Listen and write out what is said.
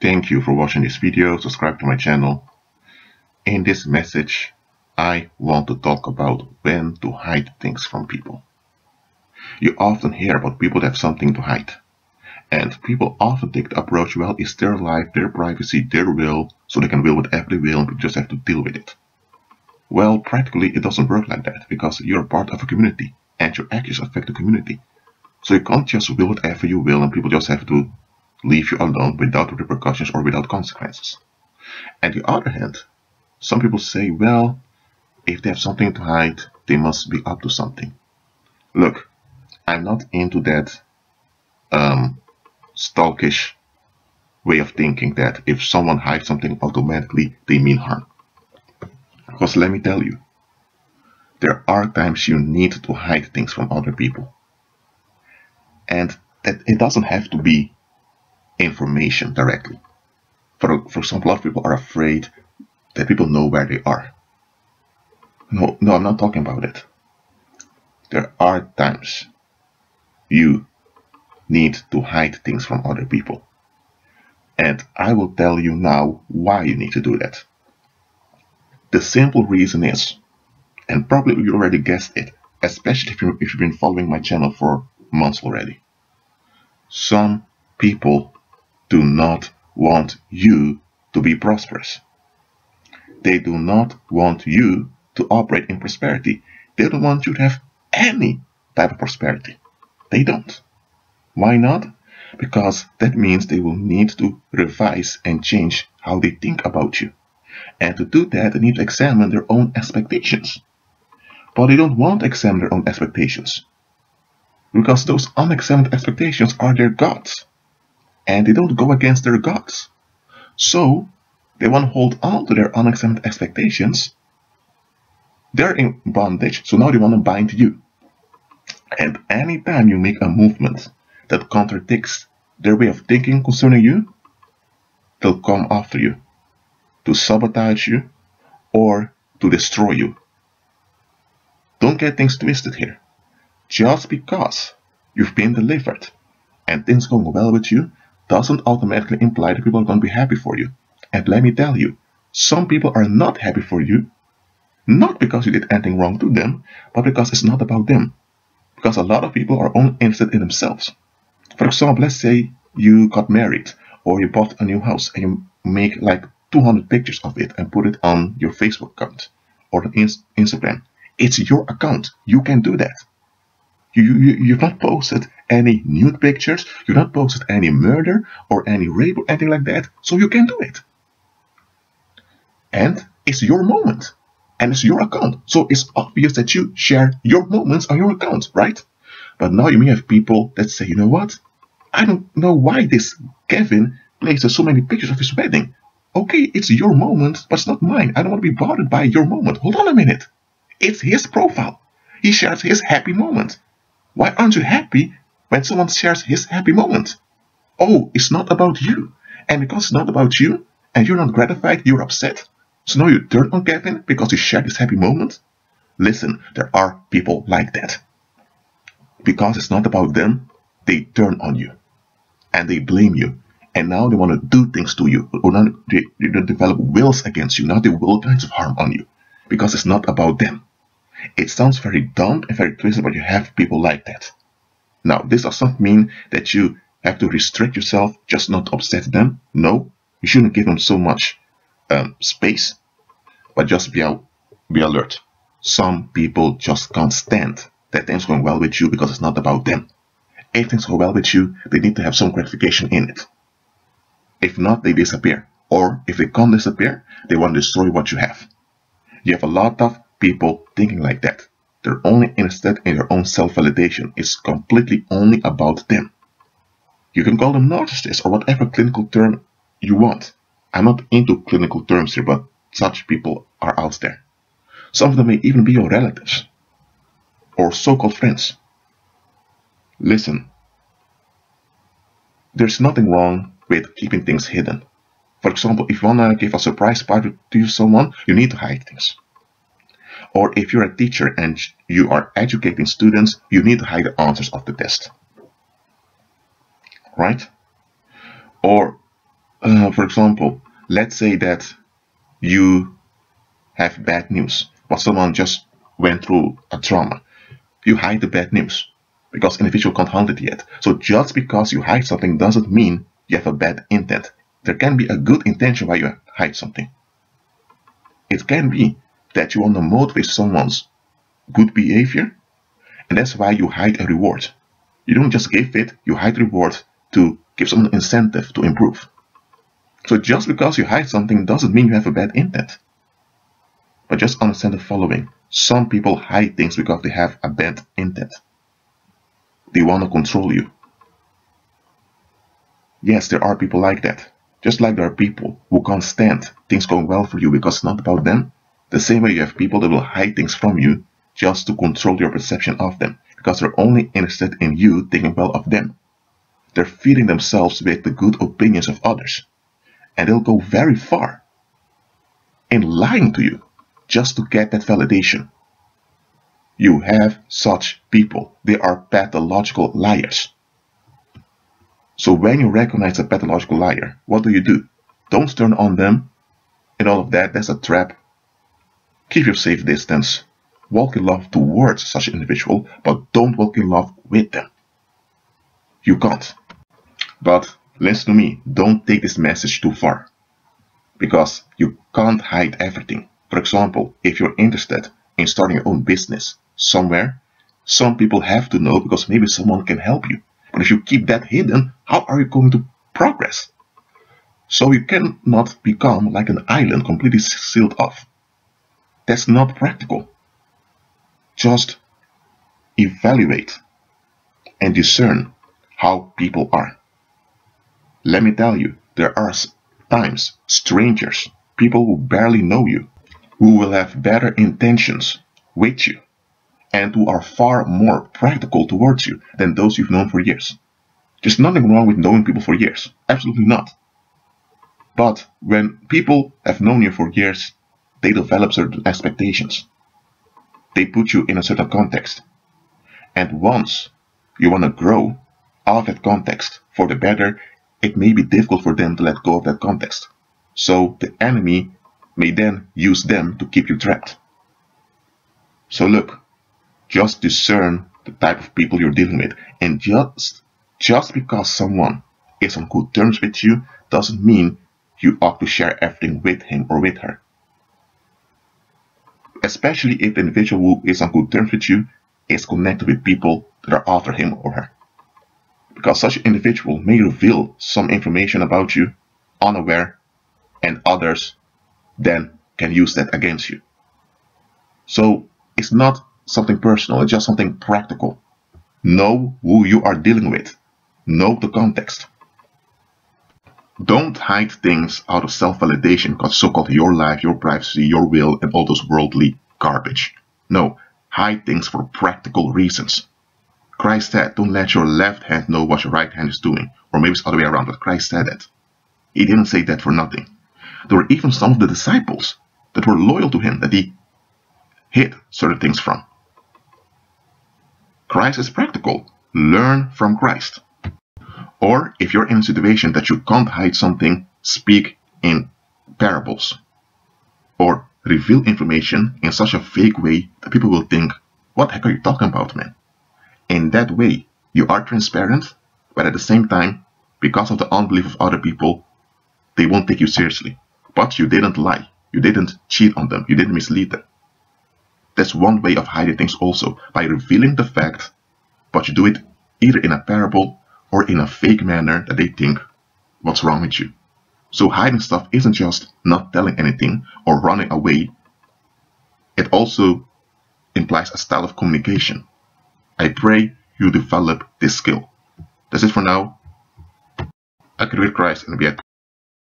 Thank you for watching this video. Subscribe to my channel. In this message, I want to talk about when to hide things from people. You often hear about people that have something to hide. And people often take the approach, well, it's their life, their privacy, their will, so they can will whatever they will and we just have to deal with it. Well, practically it doesn't work like that, because you're part of a community and your actions affect the community. So you can't just will whatever you will and people just have to leave you alone without repercussions or without consequences. On the other hand, some people say, well, if they have something to hide, they must be up to something. Look, I'm not into that stalkish way of thinking that if someone hides something, automatically they mean harm. Because let me tell you, there are times you need to hide things from other people. And that it doesn't have to be information directly. For example, a lot of people are afraid that people know where they are. No, I'm not talking about it. There are times you need to hide things from other people. And I will tell you now why you need to do that. The simple reason is, and probably you already guessed it, especially if you've been following my channel for months already. Some people do not want you to be prosperous. They do not want you to operate in prosperity. They don't want you to have any type of prosperity. They don't. Why not? Because that means they will need to revise and change how they think about you. And to do that, they need to examine their own expectations. But they don't want to examine their own expectations, because those unexamined expectations are their gods. And they don't go against their gods. So they want to hold on to their unexamined expectations. They're in bondage, so now they want to bind you. And anytime you make a movement that contradicts their way of thinking concerning you, they'll come after you to sabotage you or to destroy you. Don't get things twisted here. Just because you've been delivered and things going well with you doesn't automatically imply that people are going to be happy for you. And let me tell you, some people are not happy for you, not because you did anything wrong to them, but because it's not about them. Because a lot of people are only interested in themselves. For example, let's say you got married or you bought a new house and you make like 200 pictures of it and put it on your Facebook account or on Instagram. It's your account. You can do that. You've not posted any nude pictures, you've not posted any murder or any rape or anything like that, so you can do it. And it's your moment, and it's your account, so it's obvious that you share your moments on your account, right? But now you may have people that say, you know what? I don't know why this Kevin places so many pictures of his wedding. Okay, it's your moment, but it's not mine. I don't want to be bothered by your moment. Hold on a minute. It's his profile. He shares his happy moment. Why aren't you happy when someone shares his happy moment? Oh, it's not about you. And because it's not about you, and you're not gratified, you're upset. So now you turn on Kevin because he shared his happy moment? Listen, there are people like that. Because it's not about them, they turn on you. And they blame you. And now they want to do things to you. Or now they develop wills against you. Now they will kinds of harm on you. Because it's not about them. It sounds very dumb and very twisted, but you have people like that. Now, this does not mean that you have to restrict yourself just not to upset them. No, you shouldn't give them so much space, but just be alert. Some people just can't stand that things going well with you because it's not about them. If things go well with you, they need to have some gratification in it. If not, they disappear. Or if they can't disappear, they want to destroy what you have. You have a lot of people thinking like that. They're only interested in their own self-validation. It's completely only about them. You can call them narcissists or whatever clinical term you want. I'm not into clinical terms here, but such people are out there. Some of them may even be your relatives or so-called friends. Listen, there's nothing wrong with keeping things hidden. For example, if you want to give a surprise party to someone, you need to hide things. Or if you're a teacher and you are educating students, you need to hide the answers of the test. Right? Or For example, let's say that you have bad news, but someone just went through a trauma. You hide the bad news because individual can't handle it yet. So just because you hide something doesn't mean you have a bad intent. There can be a good intention why you hide something. It can be that you want to motivate someone's good behavior, and that's why you hide a reward. You don't just give it, you hide reward to give someone an incentive to improve. So just because you hide something doesn't mean you have a bad intent. But just understand the following. Some people hide things because they have a bad intent. They want to control you. Yes, there are people like that. Just like there are people who can't stand things going well for you because it's not about them. The same way you have people that will hide things from you just to control your perception of them, because they're only interested in you thinking well of them. They're feeding themselves with the good opinions of others, and they'll go very far in lying to you just to get that validation. You have such people. They are pathological liars. So when you recognize a pathological liar, what do? Don't turn on them and all of that. That's a trap. Keep your safe distance. Walk in love towards such an individual, but don't walk in love with them. You can't. But listen to me, don't take this message too far, because you can't hide everything. For example, if you're interested in starting your own business somewhere, some people have to know because maybe someone can help you. But if you keep that hidden, how are you going to progress? So you cannot become like an island completely sealed off. That's not practical. Just evaluate and discern how people are. Let me tell you, there are times strangers, people who barely know you, who will have better intentions with you and who are far more practical towards you than those you've known for years. There's nothing wrong with knowing people for years. Absolutely not. But when people have known you for years, they develop certain expectations. They put you in a certain context. And once you want to grow out of that context for the better, it may be difficult for them to let go of that context. So the enemy may then use them to keep you trapped. So look, just discern the type of people you're dealing with. And just because someone is on good terms with you doesn't mean you ought to share everything with him or with her. Especially if the individual who is on good terms with you is connected with people that are after him or her. Because such an individual may reveal some information about you unaware, and others then can use that against you. So it's not something personal, it's just something practical. Know who you are dealing with. Know the context. Don't hide things out of self-validation because so-called your life, your privacy, your will, and all those worldly garbage. No, hide things for practical reasons. Christ said, don't let your left hand know what your right hand is doing. Or maybe it's the other way around, but Christ said that. He didn't say that for nothing. There were even some of the disciples that were loyal to him that he hid certain things from. Christ is practical. Learn from Christ. Or if you're in a situation that you can't hide something, speak in parables. Or reveal information in such a vague way that people will think, what the heck are you talking about, man? In that way, you are transparent, but at the same time, because of the unbelief of other people, they won't take you seriously. But you didn't lie. You didn't cheat on them. You didn't mislead them. That's one way of hiding things also, by revealing the fact, but you do it either in a parable or in a fake manner that they think, what's wrong with you? So hiding stuff isn't just not telling anything or running away. It also implies a style of communication. I pray you develop this skill. That's it for now. Agree with Christ and be at